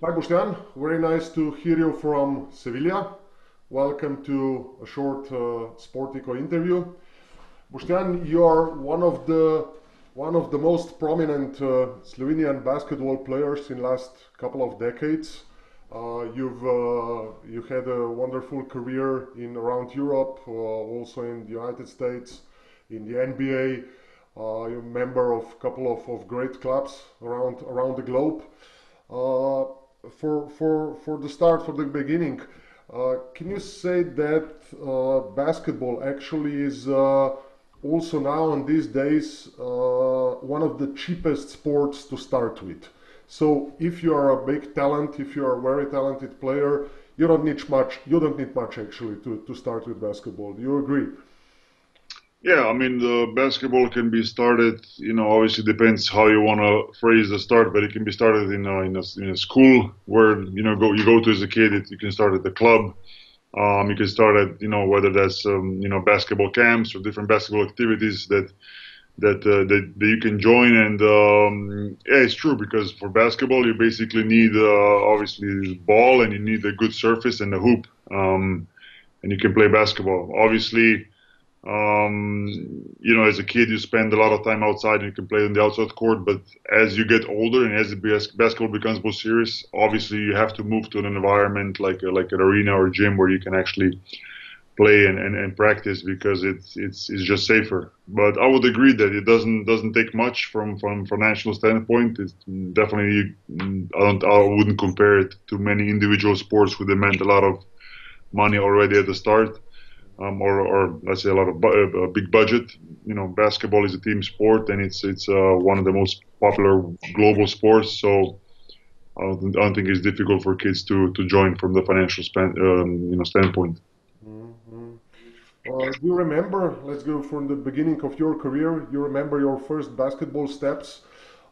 Hi, Boštjan. Very nice to hear you from Sevilla. Welcome to a short SportyCo interview. Boštjan, you are one of the most prominent Slovenian basketball players in last couple of decades. You had a wonderful career in around Europe, also in the United States, in the NBA. You're a member of a couple of great clubs around the globe. Uh, for the start, for the beginning, can you say that basketball actually is also now in these days one of the cheapest sports to start with? So if you are a big talent, if you are a very talented player, you don't need much. You don't need much actually to start with basketball. Do you agree? Yeah, I mean, the basketball can be started, obviously depends how you want to phrase the start, but it can be started in a school where, you go to as a kid. You can start at the club. You can start at, whether that's, basketball camps or different basketball activities that you can join. And yeah, it's true because for basketball, you basically need, obviously, the ball and you need a good surface and a hoop. And you can play basketball. Obviously, as a kid, you spend a lot of time outside and you can play on the outside court. But as you get older and as the basketball becomes more serious, obviously you have to move to an environment like an arena or gym where you can actually play and practice because it's just safer. But I would agree that it doesn't take much from financial standpoint. It's definitely I wouldn't compare it to many individual sports who demand a lot of money already at the start or let's say a lot of a big budget. Basketball is a team sport, and it's one of the most popular global sports. So I don't think it's difficult for kids to join from the financial standpoint. Mhm. Do you remember, let's go from the beginning of your career, you remember your first basketball steps?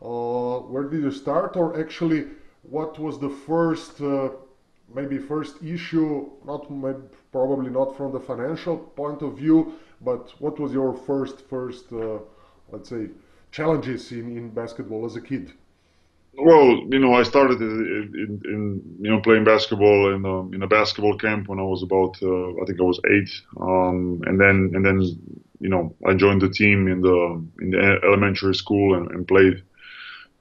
Where did you start, or actually, what was the first, maybe first issue, probably not from the financial point of view, but what was your first, let's say, challenges in basketball as a kid? Well, I started playing basketball in a basketball camp when I was about I think I was 8, and then I joined the team in the elementary school and played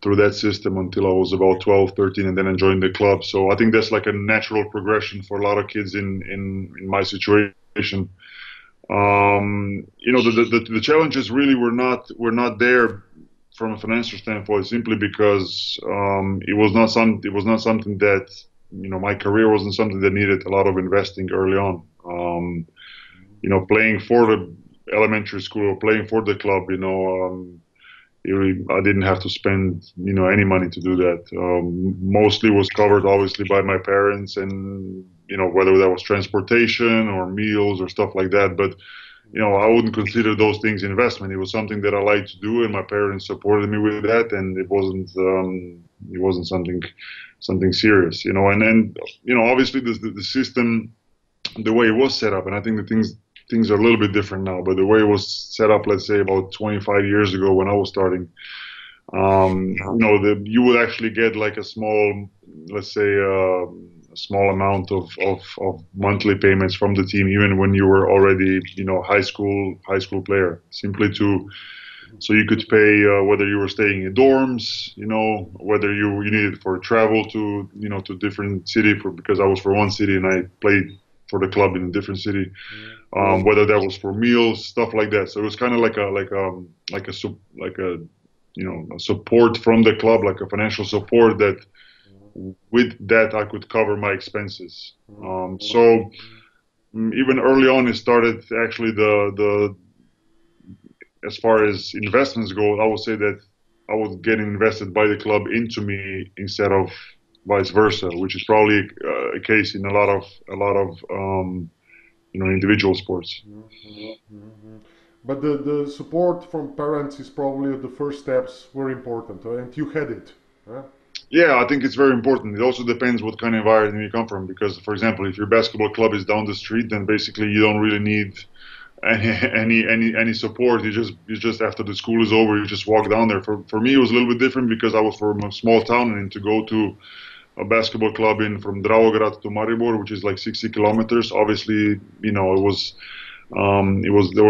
through that system until I was about 12, 13, and then I joined the club. So I think that's like a natural progression for a lot of kids in my situation. The challenges really were not there from a financial standpoint simply because it was not something that my career wasn't something that needed a lot of investing early on. Playing for the elementary school or playing for the club, I didn't have to spend any money to do that. Mostly was covered obviously by my parents, and whether that was transportation or meals or stuff like that. But I wouldn't consider those things investment. It was something that I liked to do, and my parents supported me with that, and it wasn't something serious. And then obviously the system, the way it was set up, and I think the things are a little bit different now, but the way it was set up, let's say about 25 years ago when I was starting, you would actually get like a small, let's say, a small amount of monthly payments from the team, even when you were already, high school player, simply to so you could pay whether you were staying in dorms, whether you needed for travel to different city because I was for one city and I played for the club in a different city, whether that was for meals, stuff like that. So it was kind of like a support from the club, like a financial support that with that I could cover my expenses. So even early on, it started actually the as far as investments go, I would say that I was getting invested by the club into me instead of vice versa, which is probably a case in a lot of individual sports. Mhm, mhm. But the support from parents is probably the first steps, very important, and you had it. Huh? Yeah, I think it's very important. It also depends what kind of environment you come from. Because, for example, if your basketball club is down the street, then basically you don't really need any any support. You just after the school is over, you just walk down there. For me, it was a little bit different because I was from a small town, and to go a basketball club in from Dravograd to Maribor, which is like 60 kilometers. Obviously, there was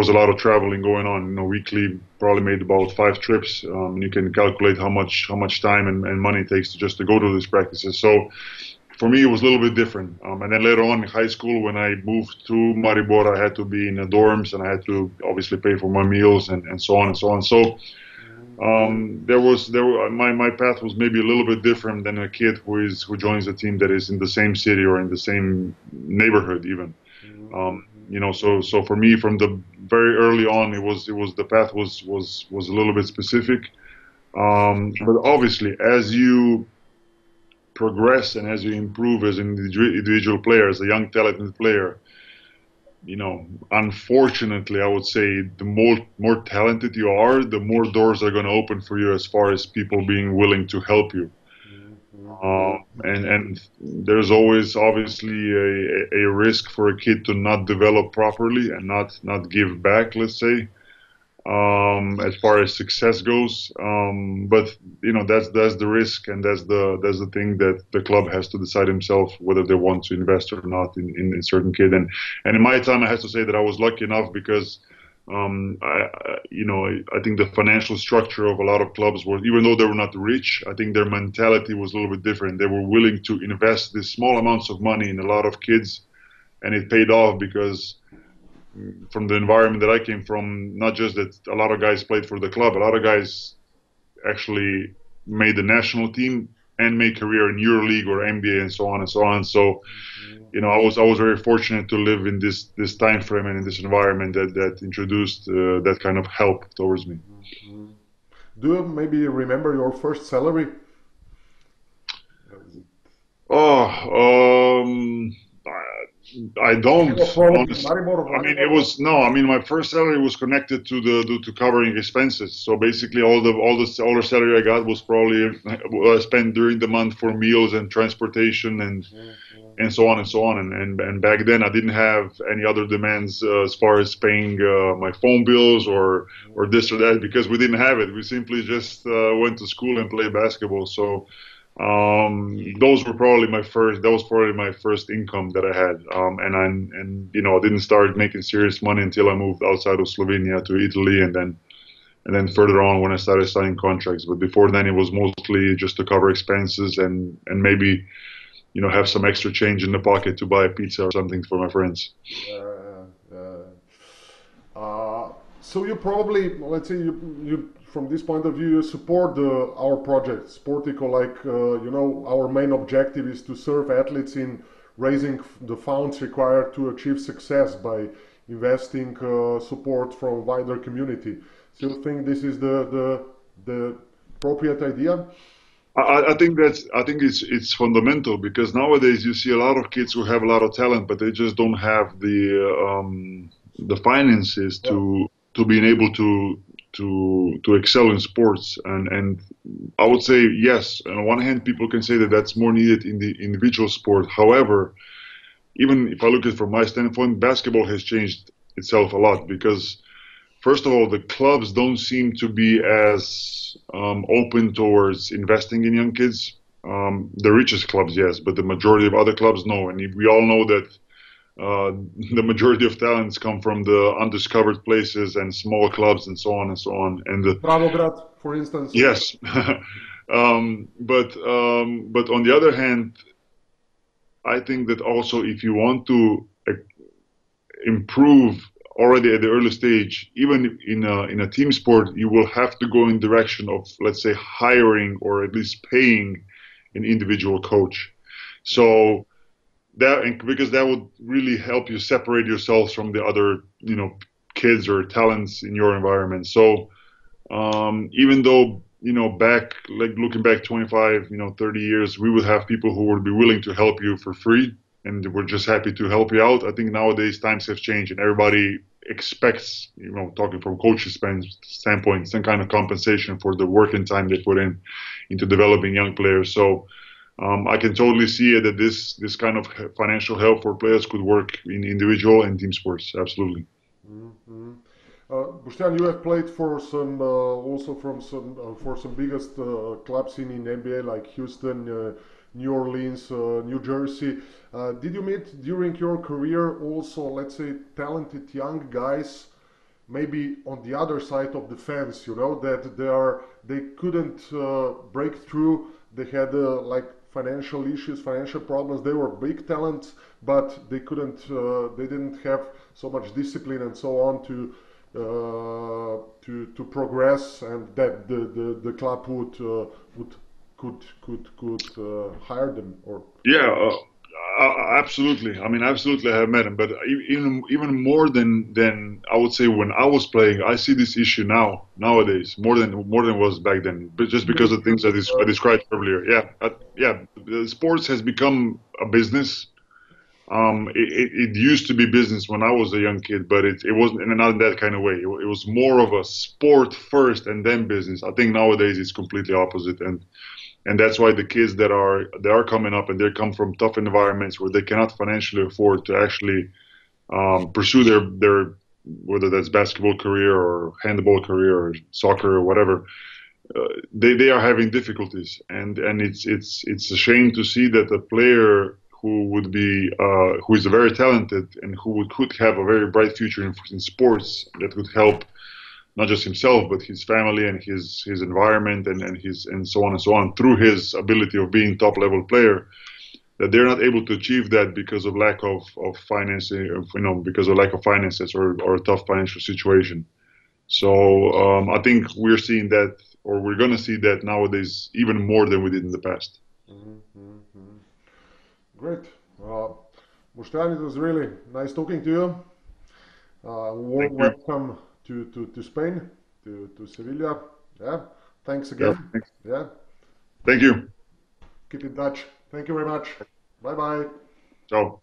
a lot of traveling going on. Weekly, probably made about 5 trips. And you can calculate how much time and money it takes just to go to these practices. So for me, it was a little bit different. And then later on in high school, when I moved to Maribor, I had to be in the dorms and I had to obviously pay for my meals and so on and so on. So my path was maybe a little bit different than a kid who joins a team that is in the same city or in the same neighborhood even. So for me, from the very early on, the path was a little bit specific. But obviously, as you progress and as you improve as an individual player, as a young talented player, unfortunately, I would say the more talented you are, the more doors are going to open for you as far as people being willing to help you. And there's always obviously a risk for a kid to not develop properly and not give back, let's say, as far as success goes. But that's the risk, and that's the thing that the club has to decide himself whether they want to invest or not in a certain kid. And in my time, I have to say that I was lucky enough because I think the financial structure of a lot of clubs was, even though they were not rich, I think their mentality was a little bit different. They were willing to invest these small amounts of money in a lot of kids, and it paid off because from the environment that I came from, not just that a lot of guys played for the club, a lot of guys actually made the national team and made career in EuroLeague or NBA and so on and so on. So, I was very fortunate to live in this time frame and in this environment that introduced that kind of help towards me. Do you maybe remember your first salary? Oh, I don't. Honestly. I mean, my first salary was connected to covering expenses. So basically, all the salary I got was probably what I spent during the month for meals and transportation and so on and so on. And back then, I didn't have any other demands as far as paying my phone bills or this or that because we didn't have it. We simply just went to school and played basketball. So. That was probably my first income that I had. I didn't start making serious money until I moved outside of Slovenia to Italy and then further on when I started signing contracts. But before then it was mostly just to cover expenses and maybe, have some extra change in the pocket to buy a pizza or something for my friends. So you probably, let's say, you from this point of view, you support our project, SportyCo. Our main objective is to serve athletes in raising the funds required to achieve success by investing support from wider community. So you think this is the appropriate idea? I think it's fundamental because nowadays you see a lot of kids who have a lot of talent, but they just don't have the finances to being able to excel in sports. And I would say yes. On one hand, people can say that that's more needed in the individual sport. However, even if I look at it from my standpoint, basketball has changed itself a lot because, first of all, the clubs don't seem to be as open towards investing in young kids. The richest clubs, yes, but the majority of other clubs, no. And we all know that the majority of talents come from the undiscovered places and small clubs and so on and so on. And Dravograd, for instance. Yes, but on the other hand, I think that also if you want to improve already at the early stage, even in a team sport, you will have to go in direction of, let's say, hiring or at least paying an individual coach. So because that would really help you separate yourselves from the other, kids or talents in your environment. So even though, looking back 25, 30 years, we would have people who would be willing to help you for free and we're just happy to help you out. I think nowadays times have changed and everybody expects, talking from coach's standpoint, some kind of compensation for the work and time they put into developing young players. So I can totally see that this kind of financial help for players could work in individual and team sports. Absolutely. Mm-hmm. Boštjan, you have played for some biggest clubs in NBA like Houston, New Orleans, New Jersey. Did you meet during your career also, let's say, talented young guys, maybe on the other side of the fence, that they couldn't break through. They had like financial issues, financial problems. They were big talents, but they couldn't. They didn't have so much discipline and so on to progress, and that the club would could hire them or. Yeah, absolutely. I mean, absolutely, I have met him. But even more than I would say when I was playing, I see this issue nowadays more than it was back then. But just because of things I described earlier. Yeah, yeah. The sports has become a business. It used to be business when I was a young kid, but it wasn't not in that kind of way. It was more of a sport first and then business. I think nowadays it's completely opposite, and that's why the kids that are coming up and they come from tough environments where they cannot financially afford to actually pursue their whether that's basketball career or handball career or soccer or whatever. They are having difficulties, and it's a shame to see that a player who is very talented and could have a very bright future in sports that could help not just himself but his family and his environment and so on and so on through his ability of being top level player, that they're not able to achieve that because of lack of financing, because of lack of finances or a tough financial situation. So I think we're seeing that, or we're going to see that nowadays even more than we did in the past. Mhm, mhm, mhm. Great. Uh, Boštjan, it was really nice talking to you. Thank Warm you. welcome to Spain, to Sevilla. Yeah. Thanks Yeah, again. thanks. Yeah. Thank you. Keep in touch. Thank you very much. Bye bye. Ciao.